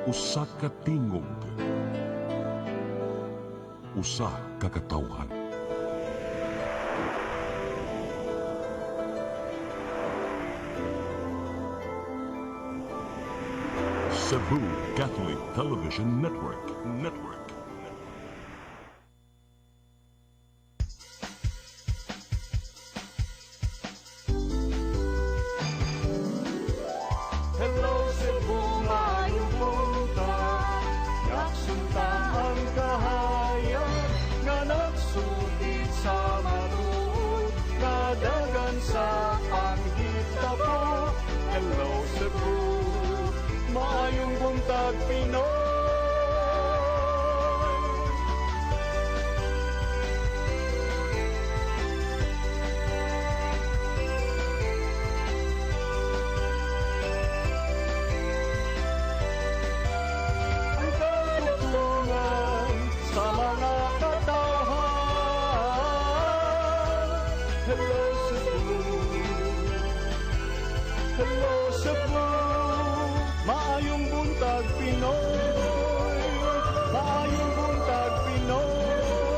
Usa ka tingog, usa ka katawhan. Cebu Catholic Television Network. Hello Cebu, maayong buntag. Yaksuntan ang kahayag nga nagsulit sa matuod, nadagan sa panghitabo. Hello Cebu, maayong buntag Pinoy. Ang katutulungan sa mga katawhan. Hello Cebu, hello Cebu, maayong buntag Pinoy, maayong buntag Pinoy,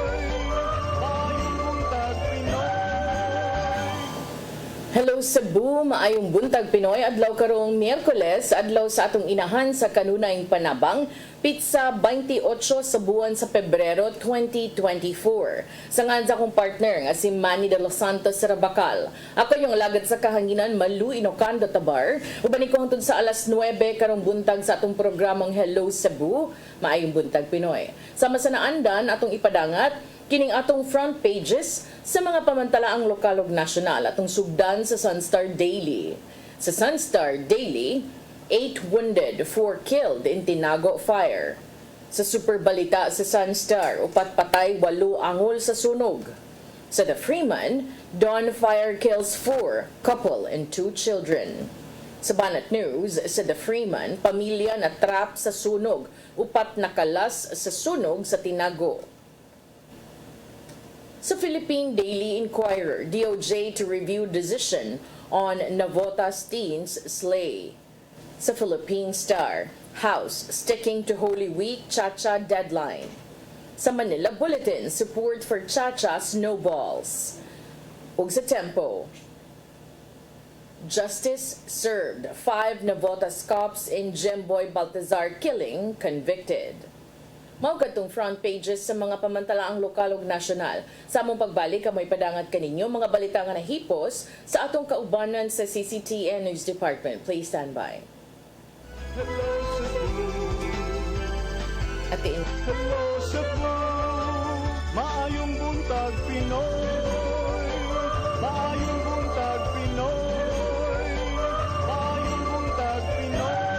maayong buntag Pinoy. Hello Cebu, maayong buntag Pinoy, adlaw karong Miyerkules, adlaw sa atong inahan sa kanunayng panabang, pizza 28 sa buwan sa Pebrero 2024. Sangan sa akong partner nga si Manny de los Santos Rabacal. Ako yung lagad sa kahanginan Malu Inocando Tabar. Uban ko hangtod sa alas 9 karong buntag sa atong programang Hello Cebu, maayong buntag Pinoy. Sama sa naandan atong ipadangat kining atong front pages sa mga pamantalaang lokal ug nasyonal atong sugdan sa Sunstar Daily. Sa Sunstar Daily, 8 wounded, 4 killed in Tinago fire. Sa Super Balita sa Sunstar, 4 patay, 8 angol sa sunog. Sa The Freeman, dawn fire kills 4, couple and 2 children. Sa Banat News, sa The Freeman, pamilya na trap sa sunog, 4 nakalas sa sunog sa Tinago. Sa Philippine Daily Inquirer, DOJ to review decision on Navotas teens slay. Sa Philippine Star, House sticking to Holy Week Chacha deadline. Sa Manila Bulletin, support for Chacha snowballs. Ug sa Tempo, justice served, 5 Navotas cops in Jemboy Baltazar killing convicted. Mao kadtong front pages sa mga pamantalaang lokal ug nasyonal. Sa among pagbalik may padangat kaninyo mga balita nga nahipos sa atong kaubanan sa CCTN News Department. Please stand by. Hello Cebu, Atin. hello Cebu, maayong buntag Pinoy, maayong buntag Pinoy, maayong buntag Pinoy.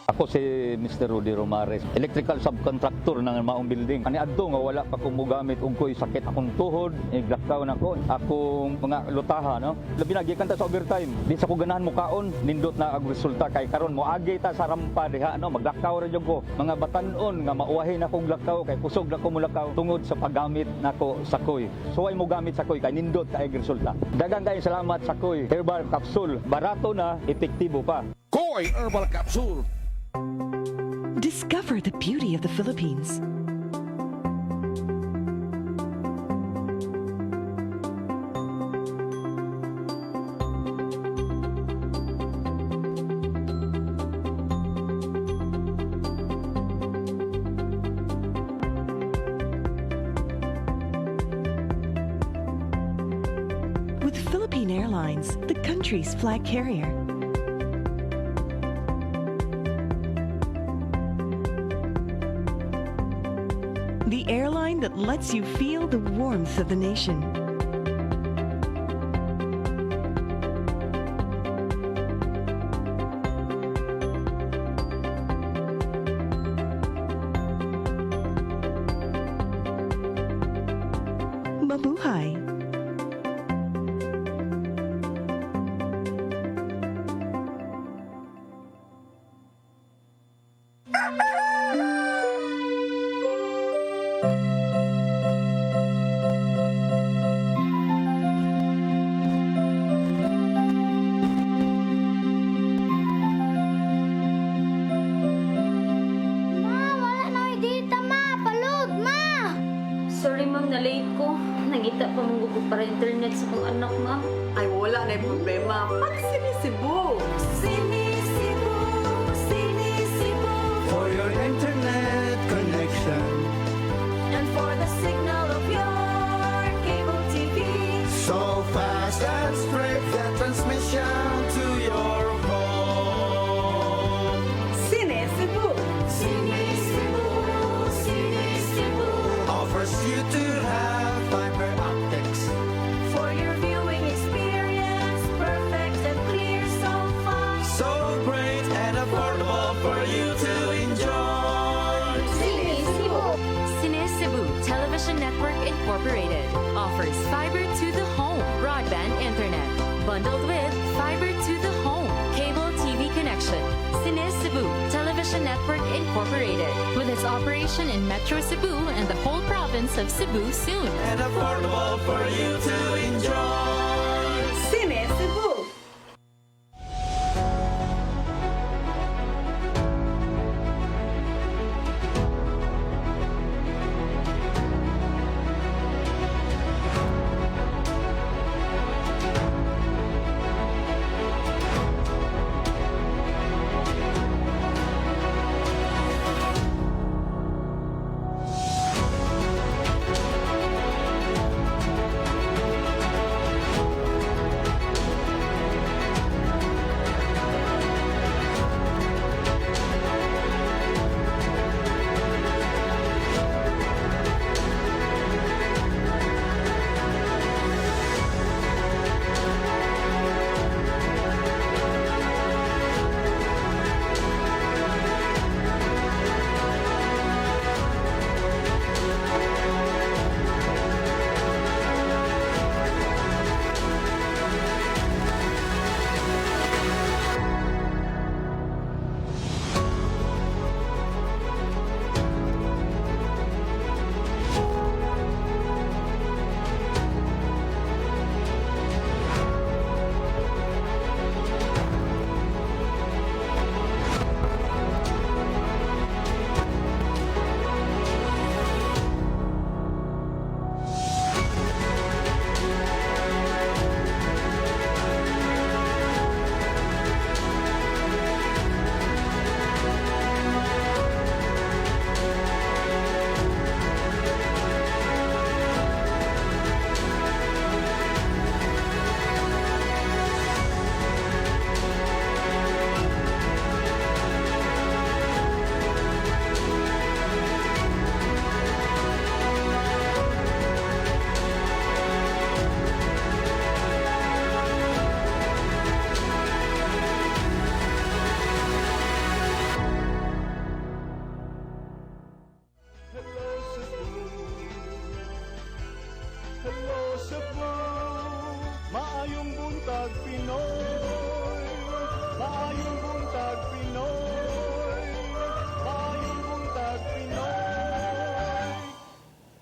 Ako si Mr. Rudy Romares, electrical subcontractor ng maong building. Ani adto nga wala pa ko mogamit og ko'y sakit akong tuhod, iglakaw na ko, akong mga lutaha, no. Labi na gikan ta sa overtime. Di sa ko ganahan mo kaon, nindot na ang resulta kay karon moagi ta sa rampa diha, no. Maglakaw ra jud ko. Mga batan-on nga mauwahin akong lakaw kay kusog na ko mulakaw tungod sa paggamit nako sa koy. Suway mo gamit sa koy kay nindot kay resulta. Daghang kay salamat sa koy. Herbal capsule, barato na, epektibo pa. Koy Herbal Capsule. Discover the beauty of the Philippines. With Philippine Airlines, the country's flag carrier. The airline that lets you feel the warmth of the nation. Mabuhay! mangita pa mong gusto para internet sa kong anak, ma'am. Ay, wala na yung problema. Pag sinisibo. Sinisibo, sinisibo. For your internet connection. And for the signal of your cable TV. So fast and straight the transmission to your home. Sinisibo. Sinisibo, sinisibo. Offers you to have fiber optics. For your viewing experience, perfect and clear so fast. So great and affordable for you to enjoy. Sinisibo. Cine Cebu Television Network Incorporated offers fiber to the home broadband internet bundled with fiber to the home cable TV connection. Cine Cebu Television Network Incorporated with its operation in Metro Cebu and the whole province of Cebu soon. And affordable for you to enjoy. Sinisibo. Hello Cebu, maayong buntag Pinoy. Maayong buntag Pinoy. Maayong buntag Pinoy.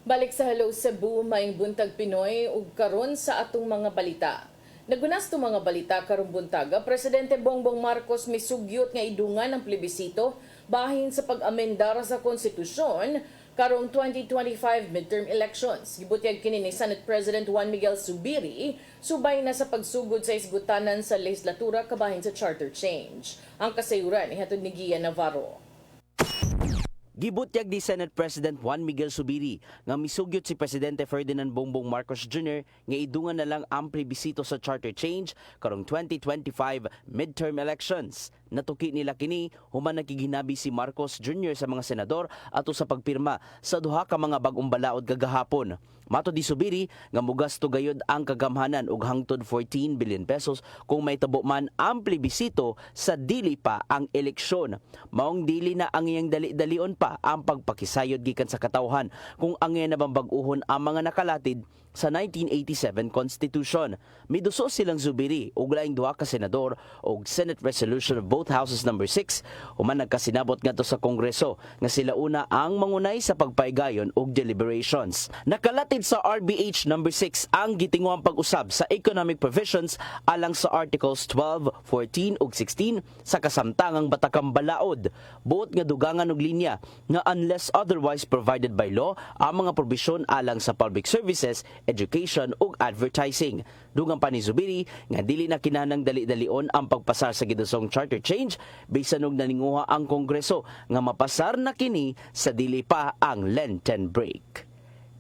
Balik sa Hello Cebu, maing buntag Pinoy ug karon sa atong mga balita. Nagunas to mga balita karong buntaga, Presidente Bongbong Marcos misugyot nga idungan ang plebisito bahin sa pag-amendar sa konstitusyon karong 2025 midterm elections. Gibutyag kini ni Senate President Juan Miguel Zubiri subay na sa pagsugod sa isgutanan sa legislatura kabahin sa charter change. Ang kasayuran ihatod ni Gia Navarro. Gibutyag ni Senate President Juan Miguel Zubiri nga misugyot si Presidente Ferdinand Bongbong Marcos Jr. nga idungan na lang ang plebisito sa charter change karong 2025 midterm elections. Natuki nila kini human nakiginabi si Marcos Jr. sa mga senador ato sa pagpirma sa duha ka mga bag-ong balaod kagahapon. Mato di Zubiri nga mugasto gayud ang kagamhanan og hangtod 14 billion pesos kung may tabo man ang plebisito sa dili pa ang eleksyon. Maong dili na ang iyang dali-dalion pa ang pagpakisayod gikan sa katawhan kung ang iya nabambag-uhon ang mga nakalatid sa 1987 Constitution. Miduso silang Zubiri og laing duha ka senador og Senate Resolution of Vote both houses number 6 human nagkasinabot ngadto sa Kongreso nga sila una ang mangunay sa pagpaigayon og deliberations. Nakalatid sa RBH number 6 ang gitinguang pag-usab sa economic provisions alang sa Articles 12, 14 ug 16 sa kasamtangang batakang balaod. Buot nga dugangan og linya nga unless otherwise provided by law ang mga probisyon alang sa public services, education ug advertising. Dugang pa ni Zubiri nga dili na kinahanglang dali-dalion ang pagpasar sa gidusong charter change bisan og naninguha ang Kongreso nga mapasar na kini sa dili pa ang Lenten break.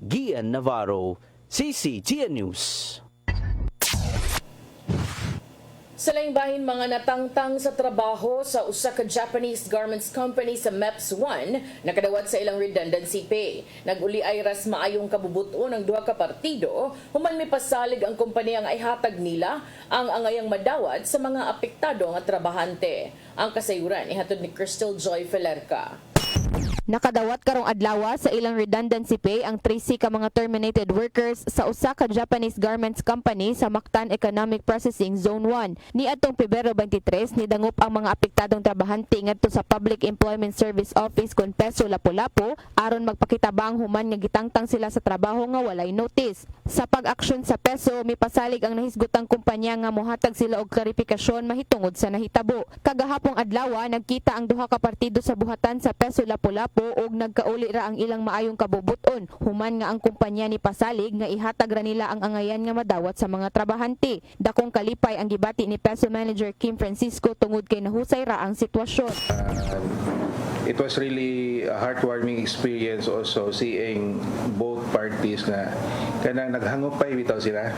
Gian Navarro, CCTN News. Sa laing bahin mga natangtang sa trabaho sa usa ka Japanese garments company sa MEPS 1 nakadawat sa ilang redundancy pay. Nag-uli ay ras maayong kabubuto ng duha ka partido human mipasalig ang kompanya nga ihatag nila ang angayang madawat sa mga apektado nga trabahante. Ang kasayuran ihatod ni Crystal Joy Felerca. Nakadawat karong adlaw sa ilang redundancy pay ang 3C ka mga terminated workers sa usa ka Japanese garments company sa Mactan Economic Processing Zone 1. Niadtong Pebrero 23 nidangup ang mga apektadong trabahante ngadto sa Public Employment Service Office kon Peso Lapu-Lapu aron magpakitabang human nga gitangtang sila sa trabaho nga walay notice. Sa pag-aksyon sa Peso, mipasalig ang nahisgutang kumpanya nga mohatag sila og klarifikasyon mahitungod sa nahitabo. Kagahapong adlaw nagkita ang duha ka partido sa buhatan sa Peso Lapu-Lapu og nagkauli ra ang ilang maayong kabubuton human nga ang kumpanya ni pasalig nga ihatag ra nila ang angayan nga madawat sa mga trabahante. Dakong kalipay ang gibati ni Peso Manager Kim Francisco tungod kay nahusay ra ang sitwasyon. It was really a heartwarming experience also seeing both parties na kanang naghangupay bitaw sila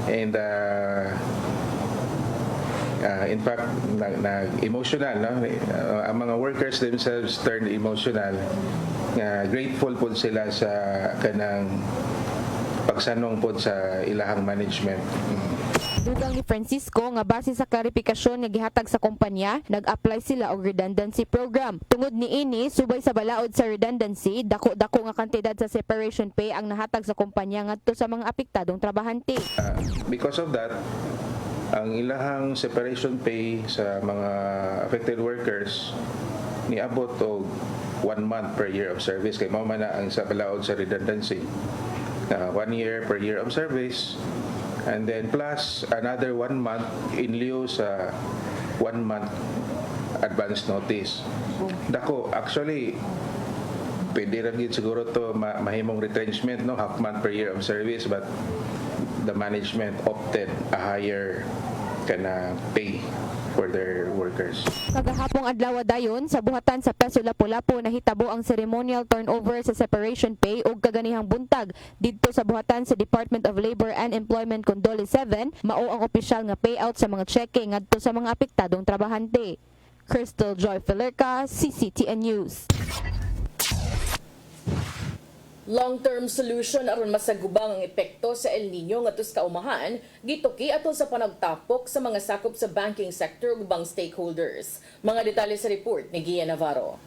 and in fact, emotional, no? Ang mga workers themselves turned emotional. Grateful po sila sa kanang pagsanong po sa ilahang management. Dugang ni Francisco nga base sa klarifikasyon nga gihatag sa kumpanya, nag-apply sila og redundancy program. Tungod niini, subay sa balaod sa redundancy, dako-dako nga kantidad sa separation pay ang nahatag sa kumpanya ngadto sa mga apektadong trabahante. Because of that, ang ilahang separation pay sa mga affected workers niabot og 1 month per year of service kay mao man na ang sa balaod sa redundancy. 1 year per year of service and then plus another 1 month in lieu sa 1 month advance notice. Dako, actually pwede rin yun siguro to mahimong retrenchment, no, half month per year of service, but the management opted a higher kana pay for their workers. Kagahapong adlaw dayon sa buhatan sa Peso Lapu-Lapu nahitabo ang ceremonial turnover sa separation pay ug kaganihang buntag didto sa buhatan sa Department of Labor and Employment Condoli 7 mao ang opisyal nga payout sa mga cheque ngadto sa mga apektadong trabahante. Crystal Joy Felerca, CCTN News. Long-term solution aron masagubang ang epekto sa El Nino ngadto sa kaumahan, gituki aton sa panagtapok sa mga sakop sa banking sector ug ubang stakeholders. Mga detalye sa report ni Gian Navarro.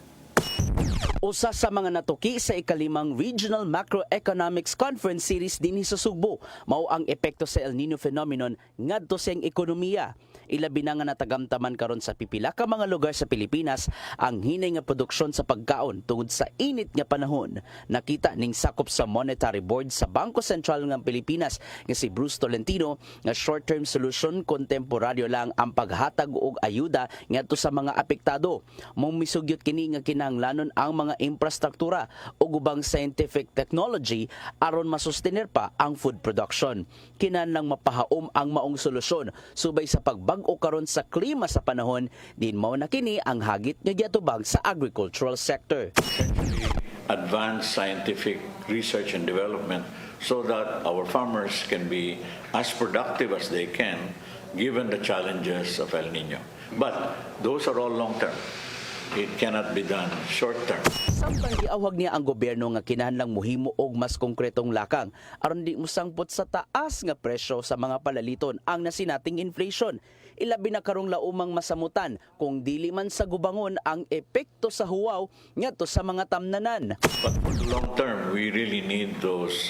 Usa sa mga natuki sa ikalimang Regional Macroeconomics Conference Series dinhi sa Sugbo mao ang epekto sa El Nino phenomenon ngadto sa ekonomiya. Ilabi na nga natagamtaman karon sa pipila ka mga lugar sa Pilipinas ang hinay nga produksyon sa pagkaon tungod sa init nga panahon. Nakita ning sakop sa Monetary Board sa Bangko Sentral ng Pilipinas nga si Bruce Tolentino nga short-term solution kontemporaryo lang ang paghatag og ayuda ngadto sa mga apektado. Mong misugyot kini nga kinahanglanon ang mga infrastruktura ug ubang scientific technology aron masustener pa ang food production. Kinahanglang mapahaom ang maong solusyon subay sa pagbag-o karon sa klima sa panahon, din mao na kini ang hagit nga giatubag sa agricultural sector. Advanced scientific research and development so that our farmers can be as productive as they can given the challenges of El Nino. But those are all long-term. It cannot be done short-term. Samtang giawhag niya ang gobyerno nga kinahanglang muhimo og mas konkretong lakang aron di musangpot sa taas nga presyo sa mga palaliton ang nasinating inflation. Ilabi na karong laumang masamutan kung dili man sa gubangon ang epekto sa huwaw ngadto sa mga tamnanan. But for the long term, we really need those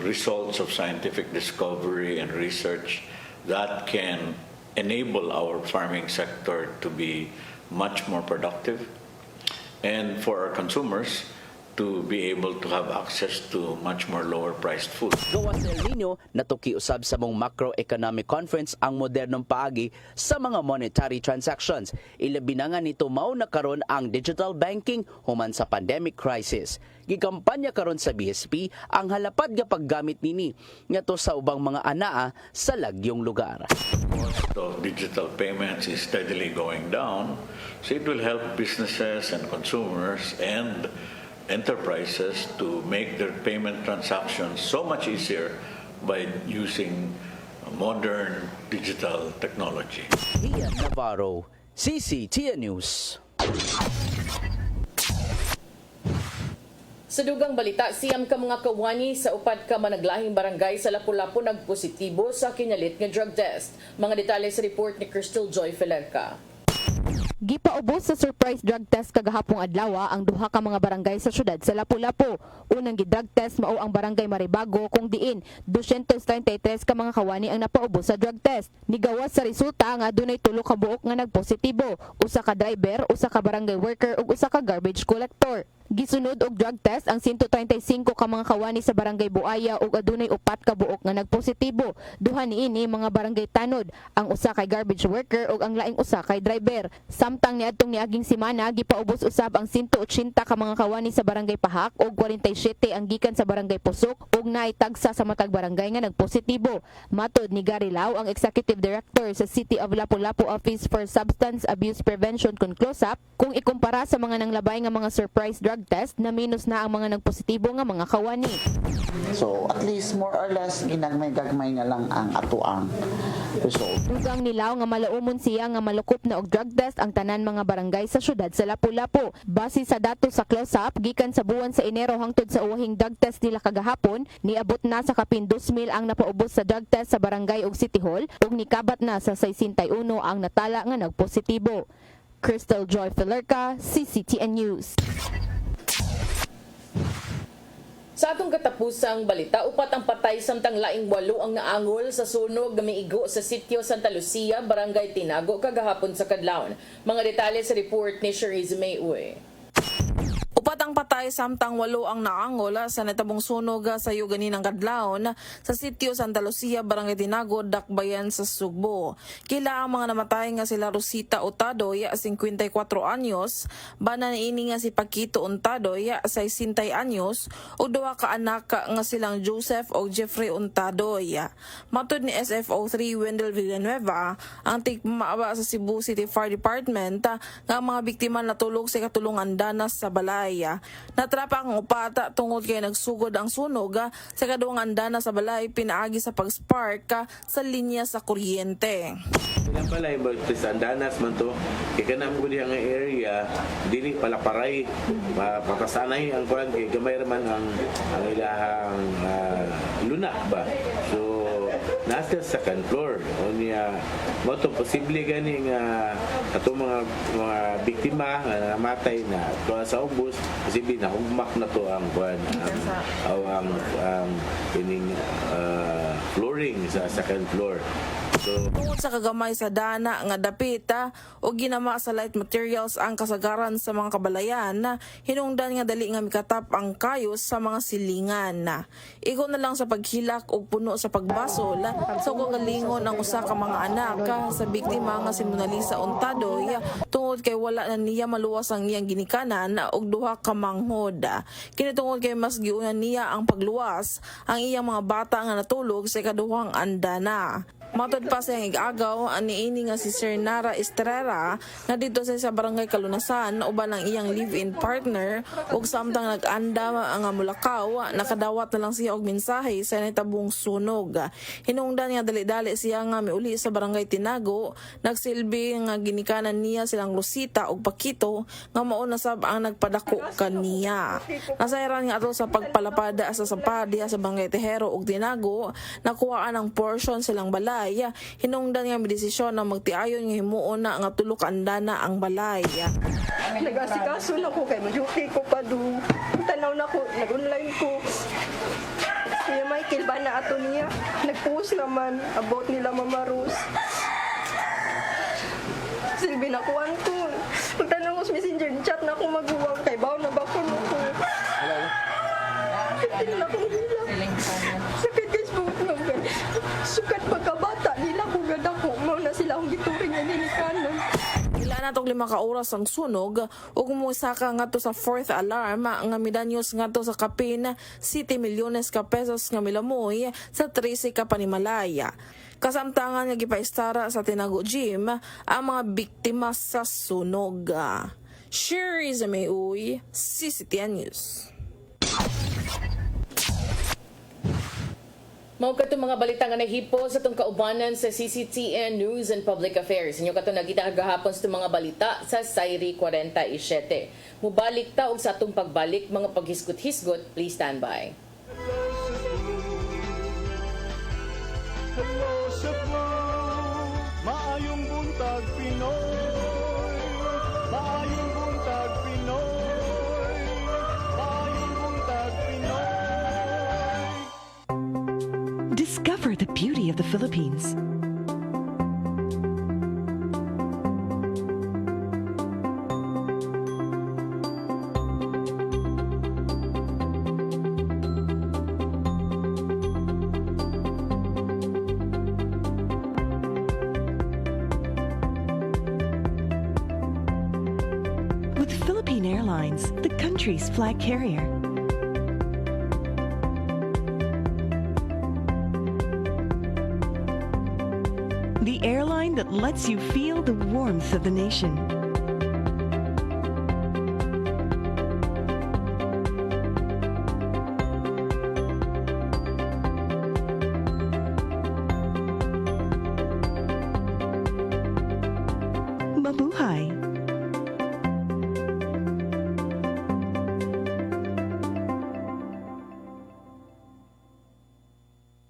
results of scientific discovery and research that can enable our farming sector to be much more productive, and for our consumers to be able to have access to much more lower-priced food. Gawas sa El Nino, natukiusab sa mong macroeconomic conference ang modernong paagi sa mga monetary transactions. Ilabi na nga nito mao na karon ang digital banking human sa pandemic crisis. Gikampanya karon sa BSP ang halapad nga paggamit nini ngadto sa ubang mga anaa sa lagyong lugar. Cost of digital payments is steadily going down, so it will help businesses and consumers and enterprises to make their payment transactions so much easier by using modern digital technology. Ian Navarro, CCTN News. Sa dugang balita, siyam ka mga kawani sa upat ka managlahing barangay sa Lapu-Lapu nagpositibo sa kinalit nga drug test. Mga detalye sa report ni Crystal Joy Felerca. Gipaubos sa surprise drug test kagahapong adlaw ang duha ka mga barangay sa syudad sa Lapu-Lapu. Unang gidrug test mao ang barangay Maribago kung diin 233 ka mga kawani ang napaubos sa drug test. Nigawas sa resulta nga adunay 3 ka buok nga nagpositibo, usa ka driver, usa ka barangay worker ug usa ka garbage collector. Gisunod og drug test ang 135 ka mga kawani sa barangay Buaya ug adunay 4 ka buok nga nagpositibo. Duha niini mga barangay Tanod, ang usa kay garbage worker ug ang laing usa kay driver. Samtang niadtong niaging semana gipaubos usab ang 180 ka mga kawani sa barangay Pahak ug 47 ang gikan sa barangay Pusok ug naay tagsa sa matag barangay nga nagpositibo. Matud ni Gary Lau, ang executive director sa City of Lapu-Lapu Office for Substance Abuse Prevention kun CLOSAP, kung ikumpara sa mga nanglabay nga mga surprise drug test na minus na ang mga nagpositibo nga mga kawani. So at least more or less ginagmay-gagmay na lang ang atuang result. Dugang nilaw nga malaumon siya nga malukop na og drug test ang tanan mga barangay sa syudad sa Lapu-Lapu. Base sa datos sa CLOSAP, gikan sa buwan sa Enero hangtod sa uwahing drug test nila kagahapon, niabot na sa kapin 2,000 ang napaubos sa drug test sa barangay ug City Hall ug nikabat na sa 61 ang natala nga nagpositibo. Crystal Joy Felerca, CCTN News. Sa atong katapusang balita, upat ang patay samtang laing 8 ang naangol sa sunog nga miigo sa sitio Santa Lucia, Barangay Tinago kagahapon sa Kadlawon. Mga detalye sa report ni Cherise May Uy. Upat ang patay samtang 8 ang naangol sa natabong sunog sa yuganinang kadlawon sa sitio Santa Lucia, Barangay Tinago, Dakbayan sa Sugbo. Kila ang mga namatay nga sila Rosita Utadoy, 54 anyos, bana niini nga si Paquito Untadoy, 60 anyos, ug duha ka anak nga silang Joseph ug Jeffrey Untadoy. Matud ni SFO3 Wendell Villanueva, ang tigmaawa sa Cebu City Fire Department, nga ang mga biktima natulog sa katulungan danas sa balay. Natrapa ang upata tungod kay nagsugod ang sunog sa kaduhang andana sa balay pinaagi sa pag-spark sa linya sa kuryente. Ilang balay ba sa andanas man to, ikanam ko diyang area, dili palaparay, makasanay ang kuran kay gamay raman ang ilahang luna ba. So nasa second floor o niya mo to posible gani nga atong mga biktima nga namatay na sa ubos posible na hugmak na to ang kuan ang ining flooring sa second floor. Tungod sa kagamay sa dana nga dapit o ginama sa light materials ang kasagaran sa mga kabalayan, hinungdan nga dali nga mikatap ang kayos sa mga silingan. Igo na lang sa paghilak o puno sa pagbasol sa kagalingon ang usa ka mga anak sa biktima nga si Mona Lisa Untadoy tungod kay wala na niya maluwas ang iyang ginikanan og duha ka manghod. Kinitungod kay mas giunan niya ang pagluwas ang iyang mga bata nga natulog sa kaduhang andana. Matod pa sa ig-agaw aniini nga si Sir Nara Estrera na dito sa barangay Kalunasan uban ang iyang live-in partner ug samtang nag-anda ang mulakaw nakadawat na lang siya og mensahe sa nitabong sunog. Hinungdan nga dali-dali siya nga miuli sa barangay Tinago, nagsilbi nga ginikanan niya silang Rosita ug Paquito nga mao na sab ang nagpadako kaniya. Nasayran nga ato sa pagpalapada sa sapadiha sa barangay Tejero ug Tinago, nakuhaan ang portion silang balay. Hinungdan nga midesisyon na magtiayon nga himuon na nga tulo ka andana ang balay. Nag-asikaso na ko kay majuki ko pa do. Tanaw na ko, nag-online ko. Siya Michael ba na ato niya? Nag-post naman about nila Mama Rose. binakuan ko. Pagtanong ko sa messenger, chat na ako maguwang kay baw na bakon ko. Hindi na akong hilang. Sakit guys, buot nga gan. Sukat pagkabata, nila ko gada ko. Mau na sila akong gituring na nilikanon. Ila na tong 5 ka oras ang sunog ug musaka ngadto sa 4th alarm nga midanyos ngadto sa Kapin 7 milyones ka pesos nga milamoy sa 13 ka panimalaya. Kasamtangan nga gipaistara sa Tinago Gym ang mga biktima sa sunog. Sherry Zameuy, CCTN News. Mao kato mga balita nga nahipo sa tong kaubanan sa CCTN News and Public Affairs. Inyo kato nagita gahapon sa mga balita sa Sairi 47. Mubalik ta og sa atong pagbalik mga paghisgot-hisgot, please stand by. Hello Cebu, maayong buntag Pinoy. Maayong buntag Pinoy. Maayong buntag Pinoy. Discover the beauty of the Philippines. With Philippine Airlines, the country's flag carrier. The airline that lets you feel the warmth of the nation. Mabuhay!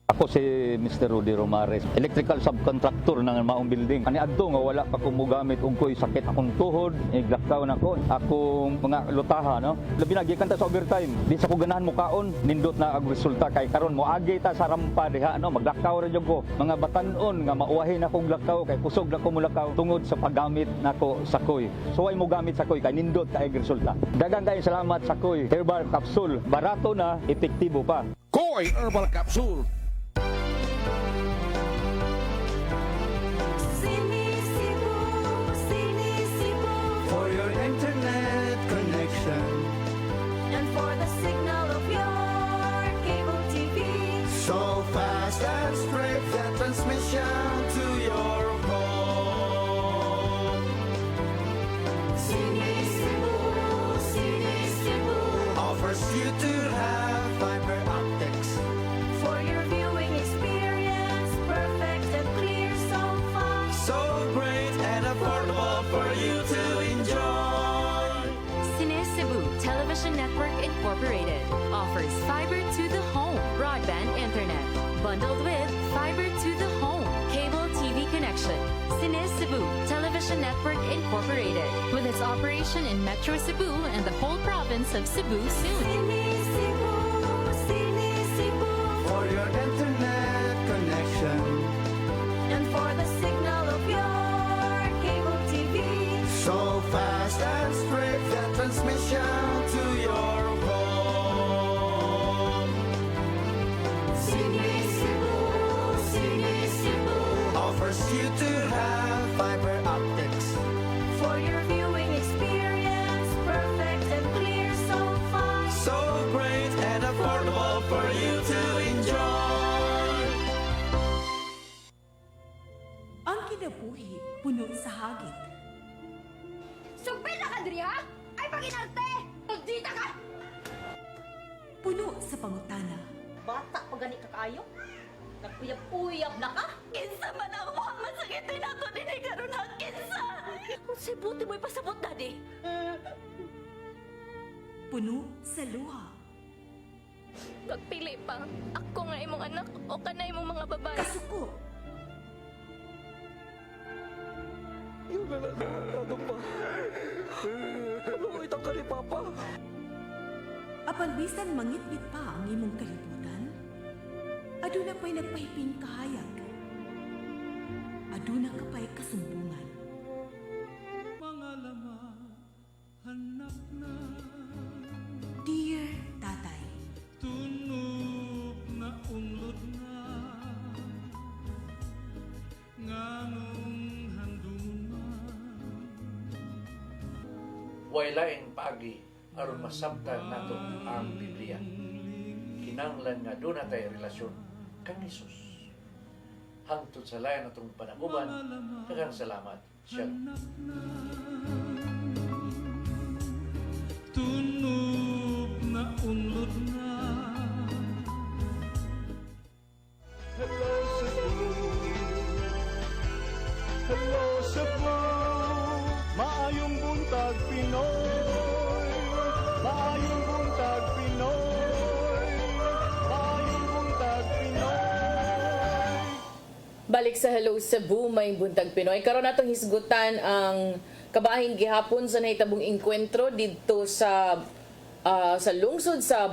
Ako si Mr. Rudy Romares, electrical subcontractor ng maong building. Ani adto nga wala pa ko mogamit og koy sakit akong tuhod, glakaw na ko, akong mga lutaha no. Labi na gikan ta sa overtime. Di sa ko ganahan mo kaon, nindot na ang resulta kay karon moagi ta sa rampa diha no, maglakaw ra jud ko. Mga batan-on nga mauwahin akong glakaw kay kusog na ko mulakaw tungod sa paggamit nako sa koy. So way mo gamit sa koy kay nindot kay resulta. Daghang kay salamat sa koy herbal capsule. Barato na, epektibo pa. Koy Herbal Capsule. For your internet connection. And for the signal of your cable TV. So fast and straight that transmission to your home. Sini Cebu Offers you to have fiber optics. for your viewing experience, perfect and clear so far. So great and affordable for you to enjoy. Cines Cebu Television Network Incorporated offers fiber to the home broadband internet bundled with fiber to the home cable TV connection. Cines Cebu Television Network Incorporated with its operation in Metro Cebu and the whole province of Cebu soon. Sini Cebu For your internet connection. and for the signal of your cable TV. So fast and straight that transmission to your home. Sini Cebu Offers you to have fiber optics. for your viewing experience, perfect and clear so far. So great and affordable for you to enjoy. Ang kinabuhi puno sa hagit. Sugpil na ka, Dri, ha? Ay, paginarte! Magdita ka! Puno sa pangutana. Bata pa gani ka kayo? Nagpuyab-uyab na ka? Kinsa man ang mukhang masakitin ako din ay karoon ang kinsa! Kung sibuti mo'y pasabot, Daddy. Puno sa luha. Pagpili pa, ako nga imong anak o kanay imong mga babae. Kasuko. Yung nananado pa. Kaluoy ka ni Papa. Apan bisan mangit-ngit pa ang imong kalibutan, aduna pa'y nagpahiping kahayag. Aduna ka pa'y kasumbungan. way laing paagi aron masabtan nato ang Biblia. Kinahanglan nga doon natay relasyon kang Hesus. Hangtod sa layan natong panaguban, daghang salamat. Shalom. Tunog na unlod na. Hello Cebu, hello Cebu, maayong buntag Pinoy, maayong buntag Pinoy, maayong buntag Pinoy. Balik sa Hello Cebu, may buntag Pinoy. Karon natong hisgutan ang kabahin gihapon sa nahitabong engkwentro dito sa lungsod sa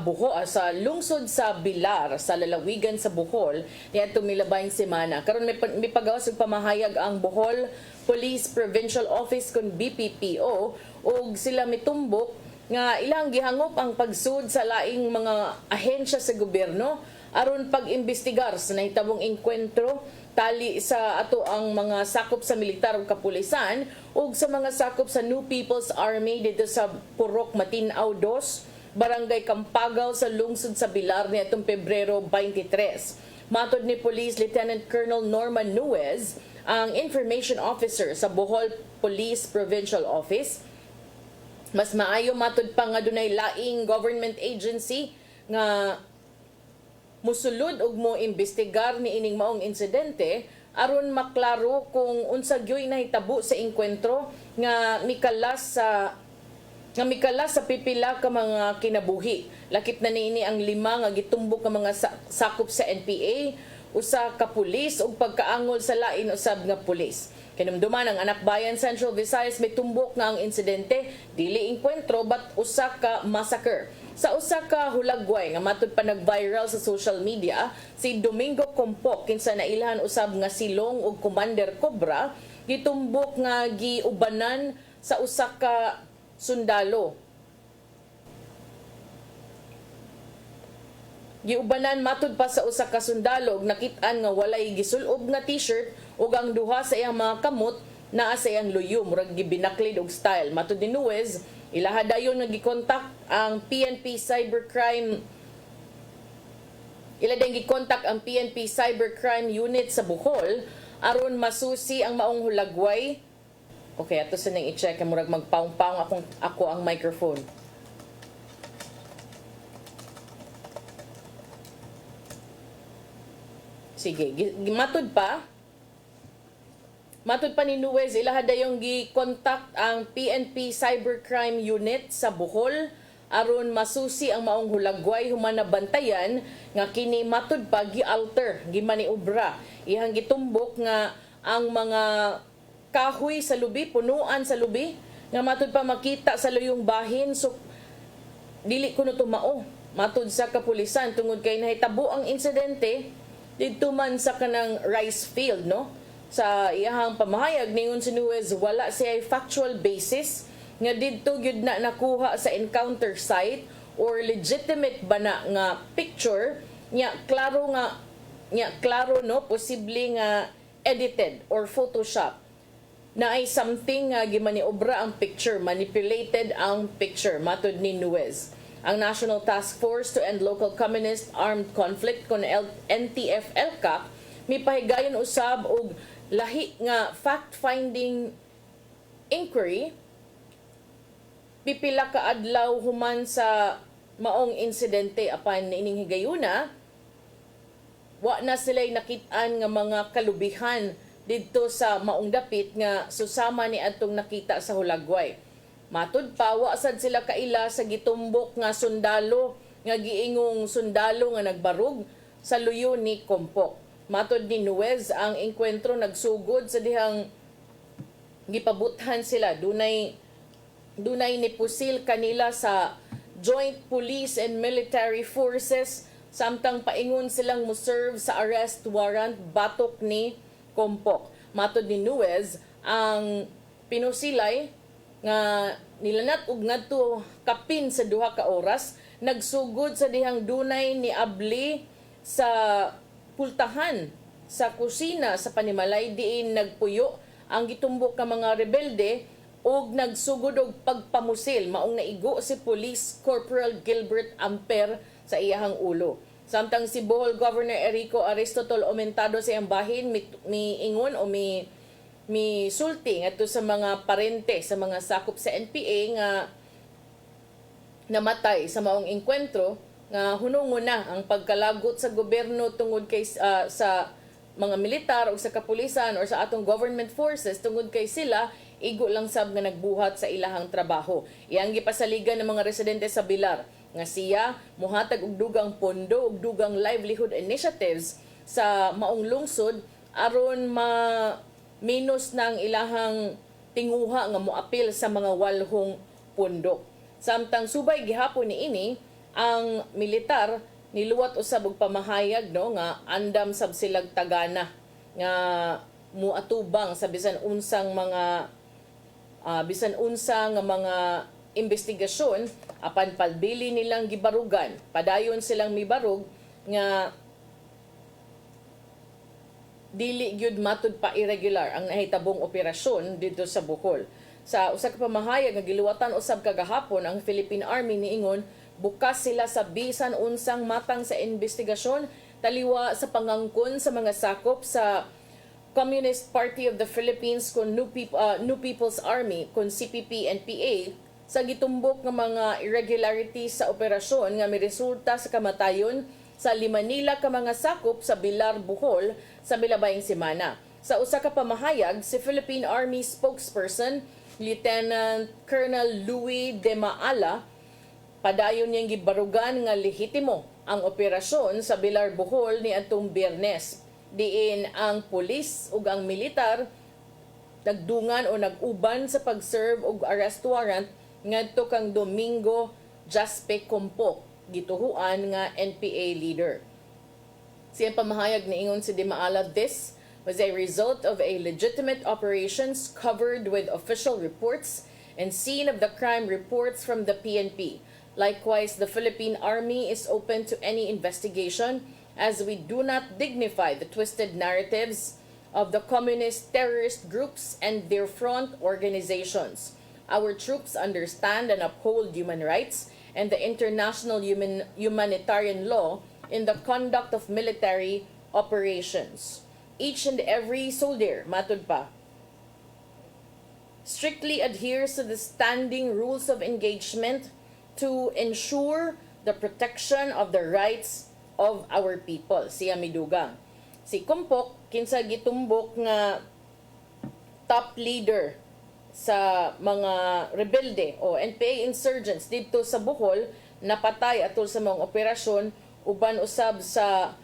lungsod sa Bilar sa lalawigan sa Bohol niadtong milabayng semana. Karon may pagawas og pamahayag ang Bohol Police Provincial Office kun BPPO ug sila mitumbok nga ilang gihangop ang pagsud sa laing mga ahensya sa gobyerno aron pag-imbestigar sa nahitabong engkwentro tali sa ato ang mga sakop sa militar ug kapulisan ug sa mga sakop sa New People's Army dito sa Purok Matinao 2, Barangay Campagaw sa lungsod sa Bilar niadtong Pebrero 23. Matod ni Police Lieutenant Colonel Norman Nuez, ang Information Officer sa Bohol Police Provincial Office, mas maayo matod pa nga dunay laing government agency nga musulod og mo imbestigar ni ining maong insidente aron maklaro kung unsa gyoy nahitabo sa engkwentro nga mikalas sa pipila ka mga kinabuhi. Lakip na niini ang 5 nga gitumbok nga mga sakop sa NPA, usa ka pulis ug pagkaangol sa lain usab nga pulis. Kinumduman ang Anak Bayan Central Visayas may tumbok nga ang insidente dili engkwentro but usa ka massacre. Sa usa ka hulagway nga matud pa nag-viral sa social media, si Domingo Compok kinsa nailhan usab nga silong ug Commander Cobra gitumbok nga giubanan sa usa ka sundalo. Giubanan matud pa sa usa ka sundalo nakit-an nga walay gisulob nga t-shirt ug ang duha sa iyang mga kamot naa sa iyang luyo murag gibinaklid og style. Matud ni Nuez, ilaha dayon nga gikontak ang PNP Cybercrime Cybercrime Unit sa Bohol aron masusi ang maong hulagway. Okay, ato sa nang i-check murag magpaong-paong ako ang microphone. Sige, Matud pa ni Nuez, ilaha dayong gi-contact ang PNP Cybercrime Unit sa Bohol aron masusi ang maong hulagway human na bantayan nga kini matud pa gi-alter, gimaniobra. Ihang gitumbok nga ang mga kahoy sa lubi, punuan sa lubi nga matud pa makita sa luyong bahin so dili kuno tumao. Matud sa kapulisan tungod kay nahitabo ang insidente didto man sa kanang rice field, no? Sa iyahang pamahayag ningon si Nuez, wala siya factual basis nga didto gyud na nakuha sa encounter site or legitimate ba na nga picture nya klaro no posible nga edited or photoshop na ay something nga gimaniobra ang picture, manipulated ang picture matud ni Nuez. Ang National Task Force to End Local Communist Armed Conflict kon NTF-ELCAC mipahigayon usab og lahi nga fact-finding inquiry pipila ka adlaw human sa maong insidente apan ining higayuna wa na sila'y nakit-an nga mga kalubihan didto sa maong dapit nga susama ni adtong nakita sa hulagway. Matud pa wa sad sila kaila sa gitumbok nga sundalo nga giingong sundalo nga nagbarug sa luyo ni Compok. Matod ni Nuez, ang engkwentro nagsugod sa dihang gipabuthan sila. Dunay nipusil kanila sa Joint Police and Military Forces samtang paingon silang moserve sa arrest warrant batok ni Compok. Matod ni Nuez, ang pinusilay nga nilanat og ngadto kapin sa 2 ka oras nagsugod sa dihang dunay ni abli sa pultahan sa kusina sa Panimalay diin nagpuyo ang gitumbok ka mga rebelde og nagsugod og pagpamusil maong naigo si Police Corporal Gilbert Amper sa iyahang ulo. Samtang si Bohol Governor Erico Aristotol Aumentado sa iyang bahin miingon o sulti ngadto sa mga parente sa mga sakop sa NPA nga namatay sa maong engkwentro nga hunungon na ang pagkalagot sa gobyerno tungod kay sa mga militar o sa kapulisan or sa atong government forces tungod kay sila igo lang sab nga nagbuhat sa ilahang trabaho. Iyang gipasaligan ng mga residente sa Bilar nga siya mohatag og dugang pondo ug dugang livelihood initiatives sa maong lungsod aron minus ng ilahang tinguha nga moapil sa mga walhong pundok. Samtang subay gihapon niini ang militar niluwat usab og pamahayag nga andam sab silag tagana nga muatubang sa bisan unsang mga investigasyon apan palbili nilang gibarugan padayon silang mibarug nga dili gyud matud pa irregular ang nahitabong operasyon dito sa Bohol. Sa usa ka pamahayag nga giluwatan usab kagahapon ang Philippine Army niingon bukas sila sa bisan unsang matang sa investigasyon taliwa sa pangangkon sa mga sakop sa Communist Party of the Philippines kun New People's Army kun CPP-NPA sa gitumbok nga mga irregularities sa operasyon nga miresulta sa kamatayon sa 5,000 ka mga sakop sa Bilar, Bohol sa milabayng semana. Sa usa ka pamahayag, si Philippine Army spokesperson Lieutenant Colonel Louis De Maala padayon niyang gibarugan nga lehitimo ang operasyon sa Bilar, Bohol ni atong Biyernes. Diin ang pulis ug ang militar nagdungan o nag-uban sa pag-serve og arrest warrant ngadto kang Domingo Jaspe Compok, gituhuan nga NPA leader. Siyang pamahayag niingon si De Maala, this was a result of a legitimate operations covered with official reports and scene of the crime reports from the PNP. Likewise, the Philippine Army is open to any investigation as we do not dignify the twisted narratives of the communist terrorist groups and their front organizations. Our troops understand and uphold human rights and the international humanitarian law in the conduct of military operations. Each and every soldier, matud pa, strictly adheres to the standing rules of engagement to ensure the protection of the rights of our people. Siya midugang. Si Compok, kinsa gitumbok nga top leader sa mga rebelde o NPA insurgents dito sa Bohol, napatay atol sa mga operasyon, uban usab sa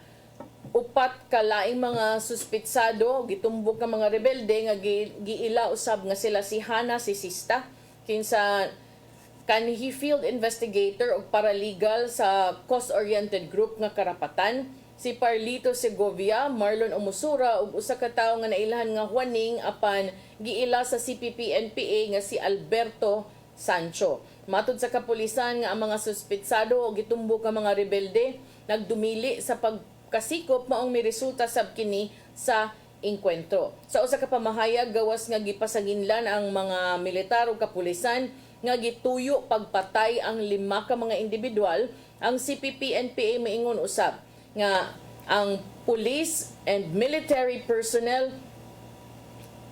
upat ka laing mga suspitsado, gitumbok nga mga rebelde nga giila usab nga sila si Hana, si Sista, kinsa kanhi field investigator o paralegal sa cost-oriented group nga Karapatan, si Parlito Segovia, Marlon Umusura ug usa ka tawo nga nailahan nga Juaning apan giila sa CPP-NPA nga si Alberto Sancho. Matud sa kapulisan nga ang mga suspitsado o gitumbok nga mga rebelde nagdumili sa pagkasikop maong miresulta sab kini sa engkwentro. Sa usa ka pamahayag gawas nga gipasanginlan ang mga militar o kapulisan nga gituyo pagpatay ang 5 ka mga individual, ang CPP-NPA maingon usab nga ang police and military personnel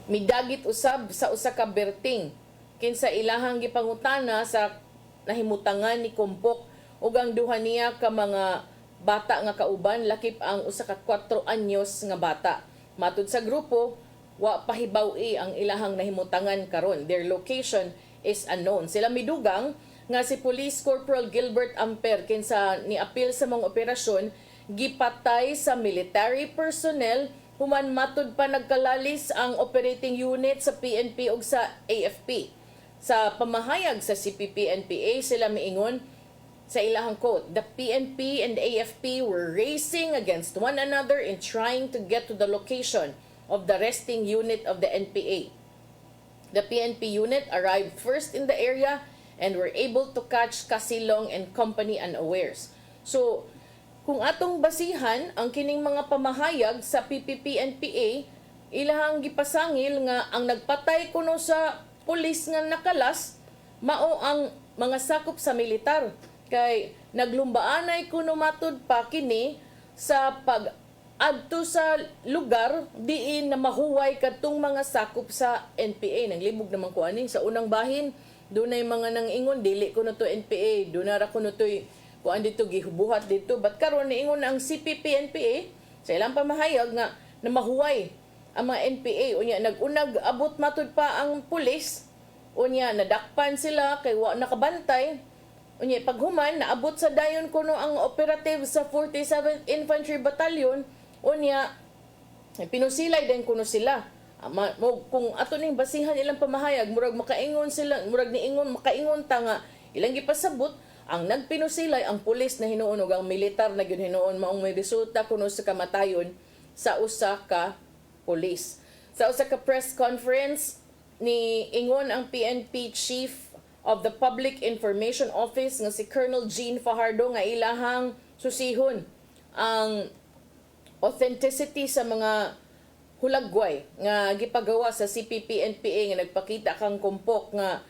midagit usab sa usa ka berting kinsa ilahang gipangutana sa nahimutangan ni Compok ug ang duha niya ka mga bata nga kauban, lakip ang usa ka 4 anyos nga bata. Matud sa grupo, wa pahibaw-i ang ilahang nahimutangan karon. Their location is unknown. Sila midugang nga si Police Corporal Gilbert Amper kinsa niapil sa mga operasyon gipatay sa military personnel human matud pa nagkalalis ang operating unit sa PNP ug sa AFP. Sa pamahayag sa CPP-NPA sila miingon sa ilahang quote, the PNP and AFP were racing against one another in trying to get to the location of the resting unit of the NPA. The PNP unit arrived first in the area and were able to catch Casilong and company unawares. So, kung atong basihan ang kining mga pamahayag sa PPP-NPA, ilahang gipasangil nga ang nagpatay kuno sa pulis nga nakalas mao ang mga sakop sa militar. Kay naglumbaanay kuno matud pa kini sa pag adto sa lugar diin na mahuway katong mga sakop sa NPA. Nanglibog naman ko ani sa unang bahin dunay mga nangingon dili ko na to NPA, dunara ko na to kuan dito gihubuhat dito, but karon niingon ang CPP NPA sa ilang pamahayag nga na mahuway ang mga NPA. Unya nag-unag abot matud pa ang pulis, unya nadakpan sila kay wa nakabantay. Unya paghuman naabot sa dayon kuno ang operative sa 47th Infantry Battalion, unya pinusilay din kuno sila. Kung ato ning basihan ilang pamahayag, murag makaingon sila, murag niingon makaingon ta nga ilang gipasabot ang nagpinusilay ang pulis na hinuon ug ang militar na gyud hinuon maong may resulta kuno sa kamatayon sa usa ka pulis. Sa usa ka press conference ni ingon ang PNP Chief of the Public Information Office nga si Colonel Jean Fajardo nga ilahang susihon ang authenticity sa mga hulagway nga gipagawa sa CPP-NPA nga nagpakita kang kumpok nga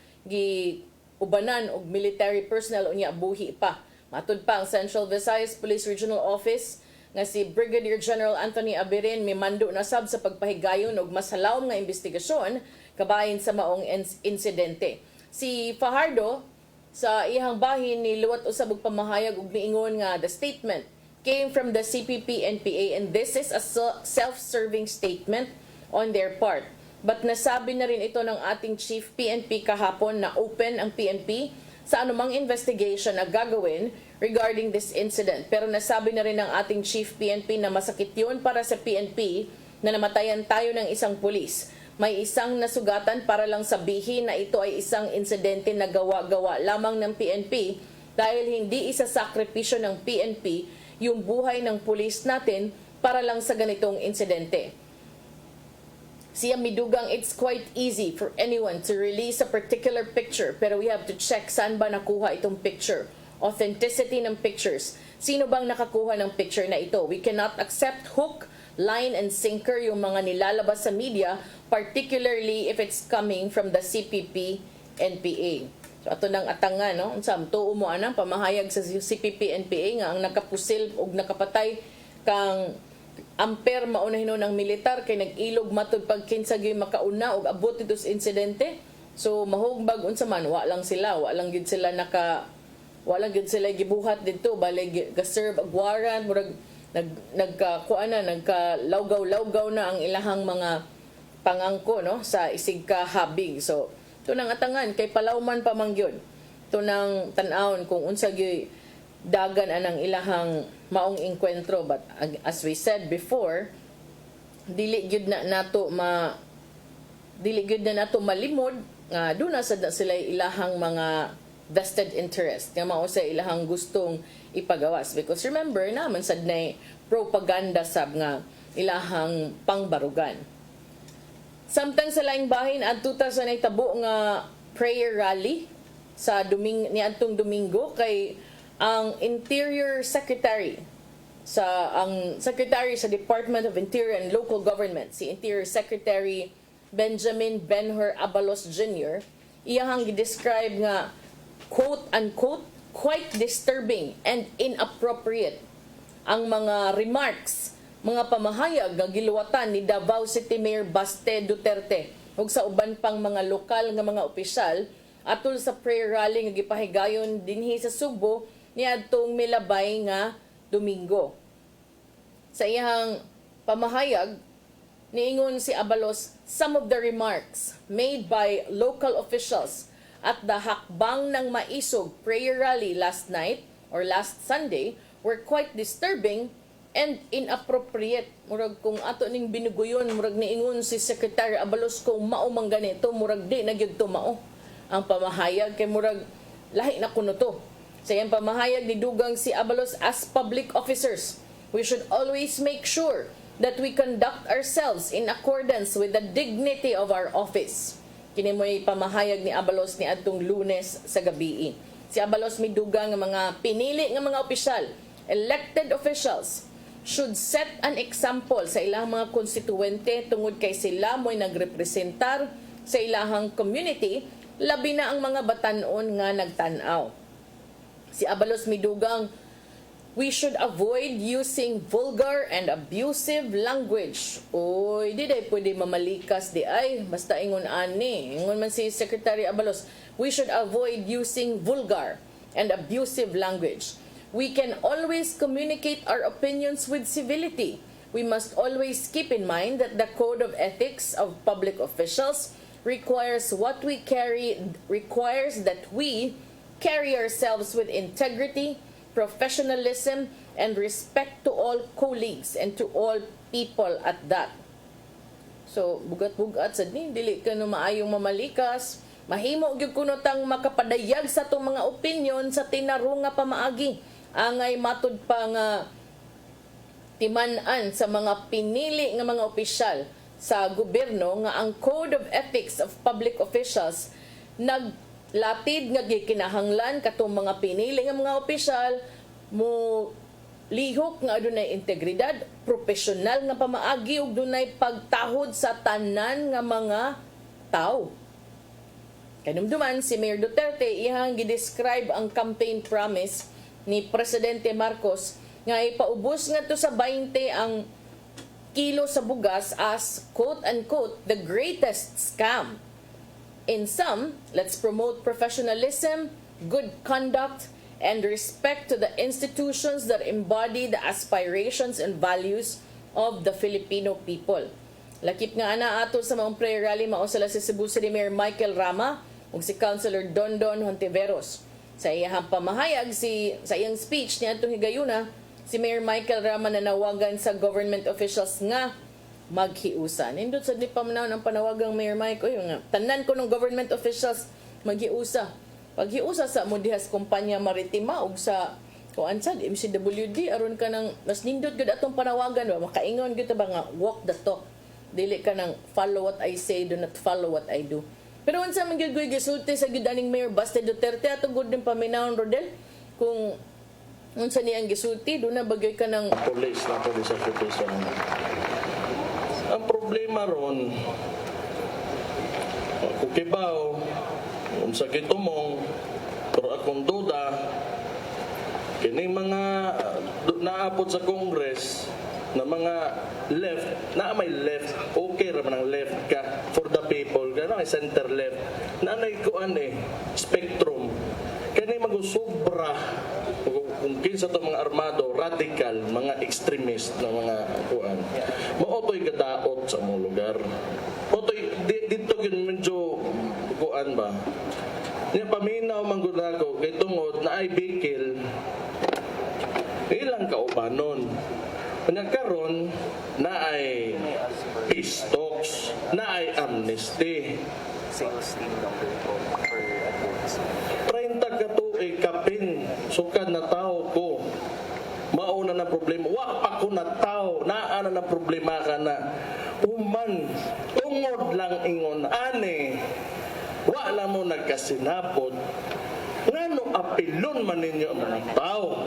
ubanan og military personnel unya buhi pa. Matud pa ang Central Visayas Police Regional Office nga si Brigadier General Anthony Abirin mimando na sab sa pagpahigayon og mas halawom nga investigasyon kabahin sa maong insidente. Si Fajardo sa iyang bahin ni luwat usab og pamahayag og miingon nga the statement came from the CPP-NPA and this is a self-serving statement on their part. But nasabi na rin ito ng ating Chief PNP kahapon na open ang PNP sa anumang investigation na gagawin regarding this incident. Pero nasabi na rin ng ating Chief PNP na masakit yun para sa PNP na namatayan tayo ng isang pulis. May isang nasugatan para lang sabihin na ito ay isang insidente na gawa-gawa lamang ng PNP dahil hindi isasakripisyo ng PNP yung buhay ng pulis natin para lang sa ganitong insidente. Siya midugang it's quite easy for anyone to release a particular picture pero we have to check saan ba nakuha itong picture. Authenticity ng pictures. Sino bang nakakuha ng picture na ito? We cannot accept hook, line, and sinker yung mga nilalabas sa media, particularly if it's coming from the CPP-NPA. So ato nang atangan, no? Unsam tuo mo anang pamahayag sa CPP-NPA nga ang nakapusil og nakapatay kang amper maunahin ng militar kay nag-ilog matud pagkinsa gyud makauna og abot dito sa insidente. So mahugbag unsa man wa lang gid sila gibuhat dito balay ga-serve og warrant murag nagkalawgaw-lawgaw na ang ilahang mga pangangko no sa isig ka habig. So ito nang atangan kay palawman pa man gyud. Ito nang tan-awon kung unsa gyud dagan anang ilahang maong enkwentro, but as we said before, dili gyud na nato malimod nga duna sad na sila ilahang mga vested interest nga mao sa ilahang gustong ipagawas, because remember naman sad na propaganda sab nga ilahang pangbarugan. Samtang sa laing bahin adto ta sa nahitabo nga prayer rally sa niadtong Domingo kay ang Interior Secretary sa Department of Interior and Local Government, si Interior Secretary Benjamin Benhur Abalos Jr., iyahang gi-describe nga quote-unquote quite disturbing and inappropriate ang mga remarks, mga pamahayag nga giluwatan ni Davao City Mayor Baste Duterte ug sa uban pang mga lokal nga mga opisyal atol sa prayer rally nga gipahigayon dinhi sa Subo niadtong milabay nga Domingo. Sa iyang pamahayag, niingon si Abalos, some of the remarks made by local officials at the hakbang ng maisog prayer rally last night or last Sunday were quite disturbing and inappropriate. Murag kung ato ning binuguyon, murag niingon si Secretary Abalos kung mao man ganito, murag di na gyud to mao ang pamahayag kay murag lahi na kuno to. Sa iyang pamahayag ni dugang si Abalos, as public officers, we should always make sure that we conduct ourselves in accordance with the dignity of our office. Kini mo'y pamahayag ni Abalos ni adtong Lunes sa gabi. Si Abalos midugang nga mga pinili nga mga opisyal, elected officials, should set an example sa ilang mga konstituente tungod kay sila mo'y nagrepresentar sa ilahang community, labi na ang mga batanon nga nagtanaw. Si Abalos midugang, we should avoid using vulgar and abusive language. Oy, di day pwede mamalikas di ay, basta ingon ani. Ingon man si Secretary Abalos, we should avoid using vulgar and abusive language. We can always communicate our opinions with civility. We must always keep in mind that the code of ethics of public officials requires that we carry ourselves with integrity, professionalism, and respect to all colleagues and to all people at that. So, bugat-bugat sa dili ka no maayong mamalikas, mahimo gyud kuno tang makapadayag sa tong mga opinion sa tinarong nga pamaagi. Angay matud pa nga timan-an sa mga pinili nga mga opisyal sa gobyerno nga ang Code of Ethics of Public Officials naglatid nga gikinahanglan katong mga pinili nga mga opisyal mo lihok nga adunay integridad, profesional nga pamaagi ug dunay pagtahod sa tanan nga mga tao. Kanumduman si Mayor Duterte iyang gidescribe ang campaign promise ni Presidente Marcos nga ipaubos nga to sa 20 ang kilo sa bugas as quote-unquote the greatest scam. In sum, let's promote professionalism, good conduct, and respect to the institutions that embody the aspirations and values of the Filipino people. Lakip nga ana ato sa mga prayer rally mao sila si Cebu City Mayor Michael Rama ug si Councilor Dondon Hontiveros. Sa iyang pamahayag sa iyang speech niya atong higayuna, si Mayor Michael Rama nanawagan sa government officials nga maghiusa. Nindot sa di pamanahon ang panawagang Mayor Mike, oy nga tanan ko ng government officials maghiusa. Paghiusa sa modihas kumpanya maritima ug sa kuan sad MCWD aron ka nang mas nindot gud atong panawagan ba makaingon gyud ba nga walk the talk. Dili ka nang follow what I say, do not follow what I do. Pero unsa man gyud gisulti sa gyud aning Mayor Baste Duterte atong gud din paminahon Rodel kung unsa niyang gisulti do na bagay ka ng police occupation. Ang problema ron kukibaw unsa gitumong pero akong duda kining mga naapod sa Congress na mga left na may left okay ra man ang left ka for the people kana center left na nay kuan spectrum kani magusubra kung kinsa to mga armado, radical, mga extremist na mga kuan. Maotoy gadaot sa mga lugar. Otoy dito gyud medyo kuan ba. Niya paminaw manggunago kay tungod na ay bikil. Ilang kaubanon. Nagkaron na ay peace talks, na ay amnesty. Sales team number for advocacy. 30 ka tuig kapin sukad na tao ko. Mauna na problema. Wa pa ko na tao. Naana na problema ka na. Uman. Tungod lang ingon. Ani. Wa lang mo nagkasinapod. Ngano apilon man ninyo ang mga tao.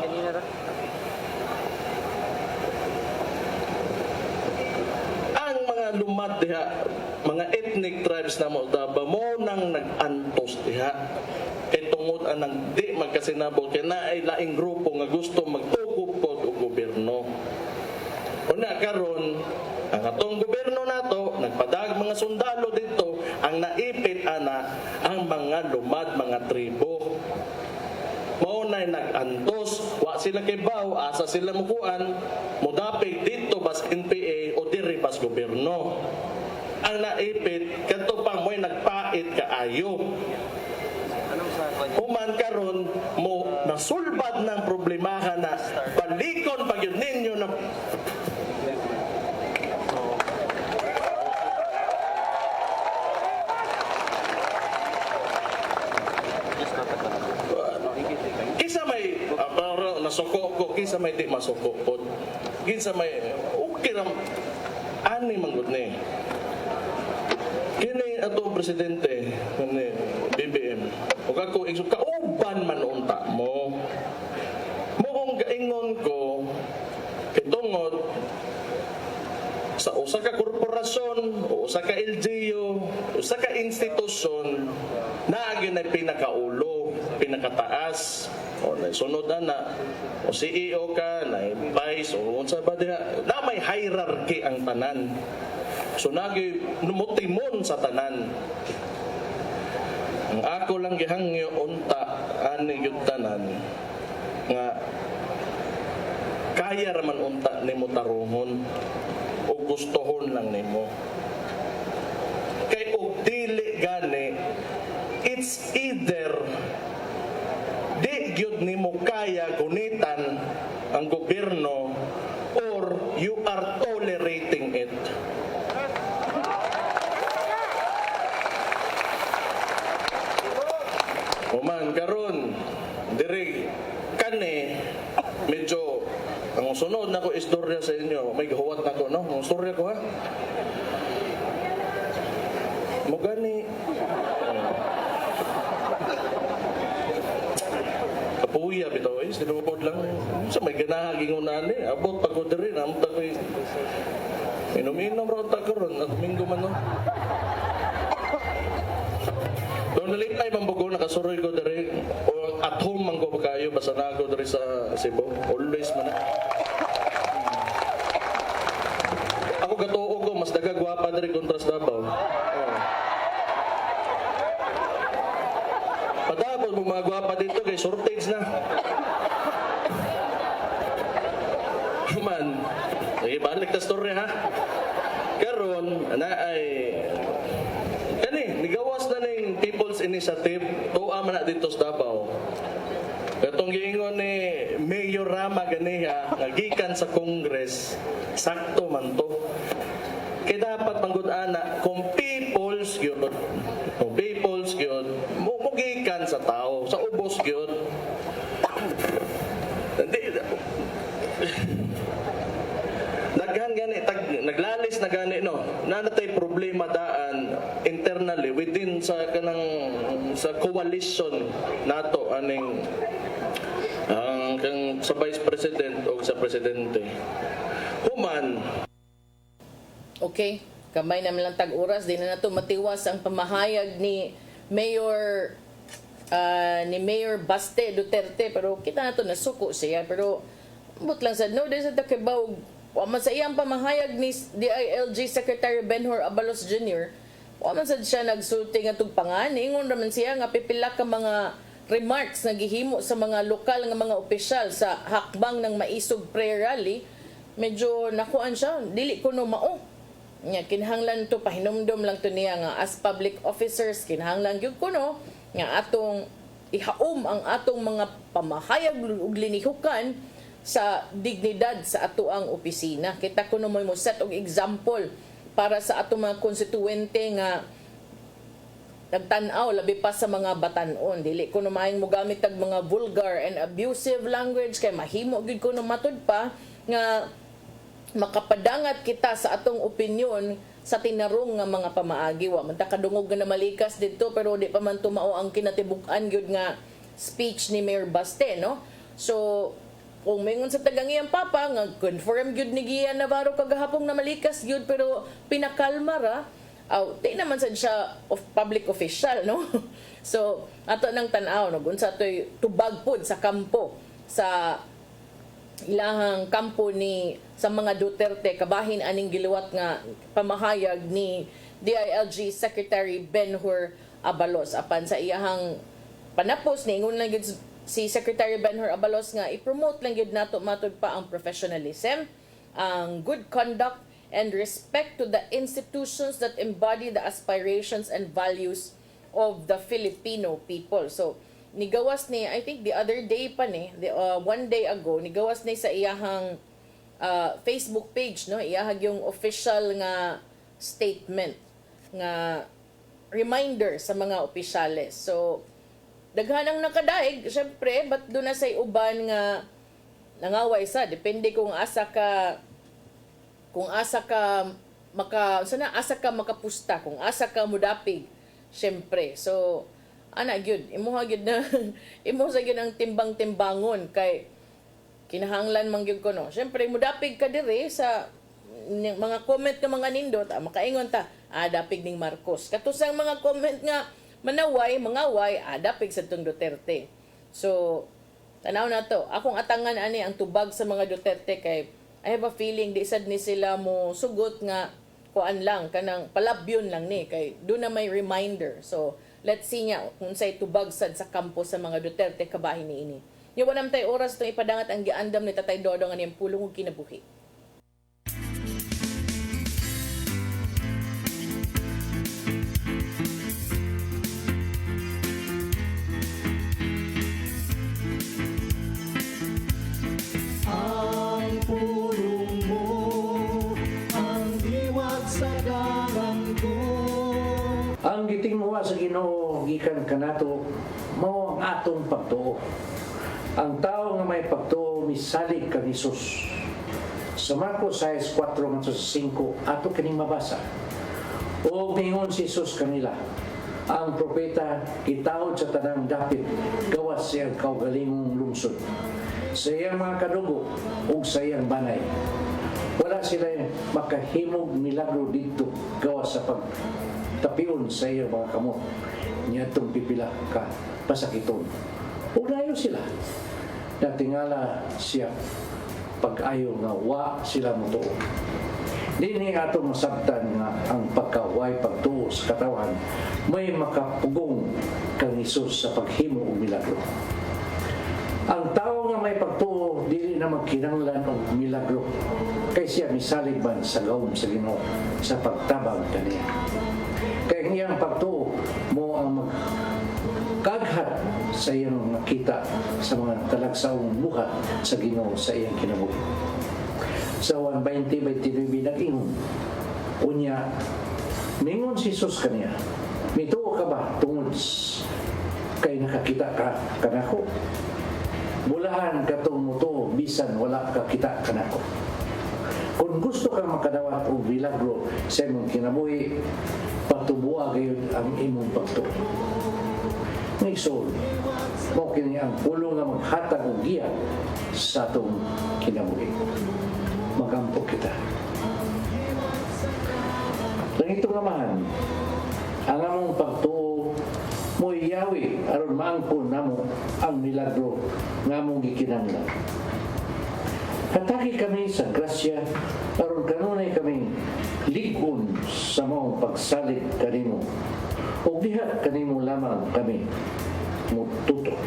Ang mga lumat diha, mga ethnic tribes na Moldova mo nang nag-antos diha. Kay tungod anang di magkasinabot kay naay laing grupo nga gusto magtukupod og gobyerno. Una karon ang atong gobyerno nato nagpadag mga sundalo dito ang naipit ana ang mga lumad mga tribo. Mao nay nag-antos wa sila kay baw asa sila mukuan modapig dito bas NPA o diri bas gobyerno. Ang naipit kadto pang mo'y nagpait kaayo. Human karon mo nasulbad ng problemahan na balikon pag yun ninyo na kisa may nasuko ko, kisa may di masuko po, kisa may okay lang ani manggod ni kini atong presidente ni BBM ug ako isog kauban man unta mo moong gaingon ko kitungod sa usa ka korporasyon o usa ka LGU usa ka institusyon na agin ay pinakaulo, pinakataas, o sunod na o CEO ka, na vice, o unsa ba diha, na may hierarchy ang tanan. So nagi numutimon sa tanan. Ang ako lang gihangyo unta ani gyud tanan nga kaya raman unta nimo tarungon o gustohon lang nimo. Kay og dili gani, it's either di gyud nimo kaya gunitan ang gobyerno or you are tolerating it. Oman karon diri kani medyo ang sunod nako istorya sa inyo, may gahuwat nako no, ang istorya ko ha. Mo gani kapuya bitaw sinupod lang sa may ganaha gingunan ni abot pagod diri na amta ko inom-inom ra ta karon at minggo man no. Doon nalipay mambugo nakasuroy ko diri o at home man ko kayo basta na ako diri sa Cebu always man na. Ako gatuo ko mas daga gwapa diri kontra sa Davao. Padapos mo mga gwapa dito kay shortage na. Man, balik ta story ha. Karon na ay nigawas na ning People's Initiative tuwa man na dito sa Davao. Katong giingon ni Mayor Rama ganiha nga gikan sa Congress, sakto man to. Kay dapat manggod ana kung people's gyud, mo gikan sa tao, sa ubos gyud. Daghan gani naglalis na gani no. Nanatay problema daan internally within sa kanang sa coalition nato aning kang sa Vice President o sa Presidente. Human. Okay, kamay naman lang tag-oras, di na nato matiwas ang pamahayag ni Mayor Baste Duterte, pero kita nato nasuko siya, pero but lang sa no there's a takibaw man sa iyang pamahayag ni DILG Secretary Benhur Abalos Jr. man sad siya nagsulti nga tug pangani, ingon raman siya nga pipila ka mga remarks na gihimo sa mga lokal nga mga opisyal sa hakbang ng maisog prayer rally. Medyo nakuan siya, dili kuno mao. Nya kinahanglan to pahinumdom lang to niya nga as public officers kinahanglan gyud kuno nga atong ihaom ang atong mga pamahayag ug linihukan sa dignidad sa ato ang opisina. Kita kuno mo set og example para sa ato mga konstituente nga nagtan-aw labi pa sa mga batan-on. Dili kuno maayong mogamit tag mga vulgar and abusive language kay mahimo gid kuno matud pa nga makapadangat kita sa atong opinyon sa tinarong nga mga pamaagi. Wa man ta kadungog na malikas dito pero di pa man tumao ang kinatibuk-an gyud nga speech ni Mayor Baste, no? So kung mingon sa tagangiyang papa nga confirm gyud ni Gian Navarro kagahapon na malikas gyud pero pinakalma ra di naman sad siya of public official, no? So ato nang tan-aw no unsa toy tubag pud sa kampo sa ilahang kampo ni sa mga Duterte kabahin aning giluwat nga pamahayag ni DILG Secretary Benhur Abalos apan sa iyahang panapos ni ingon lang gyud si Secretary Benhur Abalos nga i-promote lang gyud nato matud pa ang professionalism, ang good conduct and respect to the institutions that embody the aspirations and values of the Filipino people. So nigawas ni I think the other day pa ni one day ago nigawas ni sa iyahang Facebook page, no, iyahag yung official nga statement nga reminder sa mga opisyales. So daghanang nakadaig, syempre, but doon na say uban nga nangaway sa depende kung asa ka makapusta, kung asa ka mudapig, syempre. So ana gyud imuha gyud na imo sa gyud ang timbang-timbangon kay kinahanglan man gyud ko no. Syempre mudapig ka diri sa mga comment ng mga nindot, makaingon ta adapig ning Marcos. Katusang mga comment nga manaway, mangaway, adapig sa tong Duterte. So, tanaw na to. Akong atangan ani ang tubag sa mga Duterte kay I have a feeling di sad ni sila mo sugot nga kuan lang kanang palabyon lang ni kay do na may reminder. So, let's see nga kung say tubag sad sa kampo sa mga Duterte kabahin niini. Yung wanam tay oras itong ipadangat ang giandam ni Tatay Dodong ang pulong ug kinabuhi. Ang pulong mo, ang diwag sa dalan ko. Ang gitingmuha sa Ginoo gikan kanato mao ang atong pagtuo. Ang tao nga may pagtuo misalig kang Hesus. Sa Marcos 6:4-5 ato kining mabasa. O ningon si Hesus kanila, ang propeta gitaod sa tanang dapit gawas siyang kaugalingong lungsod. Sa iyang mga kadugo ug sa iyang banay. Wala sila makahimog milagro dito gawas sa pagtapion sa iyang mga kamot. Niyatong pipila ka pasakiton. Ug layo sila. Natingala siya pag-ayo nga wa sila motuo. Dini ato masabtan nga ang pagkaway pagtuo sa katawan may makapugong kang Hesus sa paghimo og milagro. Ang tao nga may pagtuo dili na magkinahanglan og milagro kay siya misalig man sa gawom sa Ginoo sa pagtabang kaniya. Kay iyang pagtuo mo ang magkaghat sa iyang nakita sa mga talagsaong buhat sa Ginoo sa iyang kinabuhi. Sa 1:20-29 nag-ingon, unya, mingon si Jesus kaniya, mituo ka ba tungod kay nakakita ka kanako? Mulahan katong mutuo bisan wala ka kita kanako. Kung gusto kang makadawat og milagro sa imong kinabuhi, patubuha gayud ang imong pagtuo. Ngayon, mo kini ang pulong nga maghatag og giya sa atong kinabuhi. Magampok kita. Langito nga man, ang among pagtuo mo iyawi aron maangkon namo ang milagro nga among gikinahanglan. Hatagi kami sa grasya aron kanunay kami ligon sa maong pagsalig kanimo. O diha kanimo lamang kami mututo.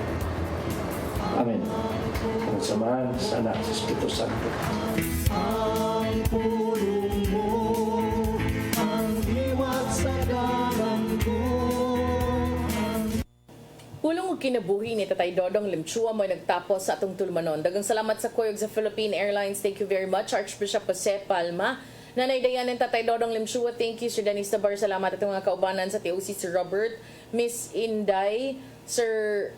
Amen. Ang samahan sa Anak sa Espiritu Santo. Ang pulong mo, ang diwag sa dalan ko. Pulong ug kinabuhi ni Tatay Dodong Limchua mo nagtapos sa atong tulmanon. Dagang salamat sa kuyog sa Philippine Airlines. Thank you very much, Archbishop Jose Palma. Nanay Dayanan, Tatay Dodong Limchua, thank you. Sir Dennis Tabar, salamat at mga kaubanan sa TOC, Sir Robert, Miss Inday, Sir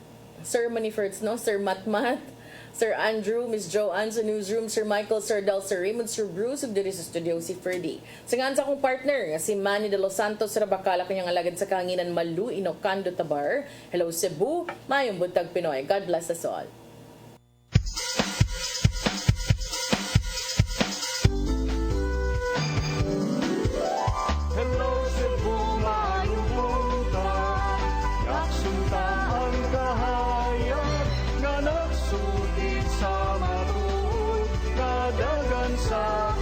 Manifers, no? Sir Matmat, Sir Andrew, Miss Joanne sa newsroom, Sir Michael, Sir Del, Sir Raymond, Sir Bruce, ug diri sa studio si Ferdy. Singan sa akong partner nga si Manny de Los Santos sa Rabacala kanyang alagad sa kahanginan Malu, Ilocando, Tabar. Hello Cebu, mayong buntag Pinoy. God bless us all. Hello Cebu, mayong buntag. Yaksunta ang kahayag nga nagsulid sa maluod, kadagan sa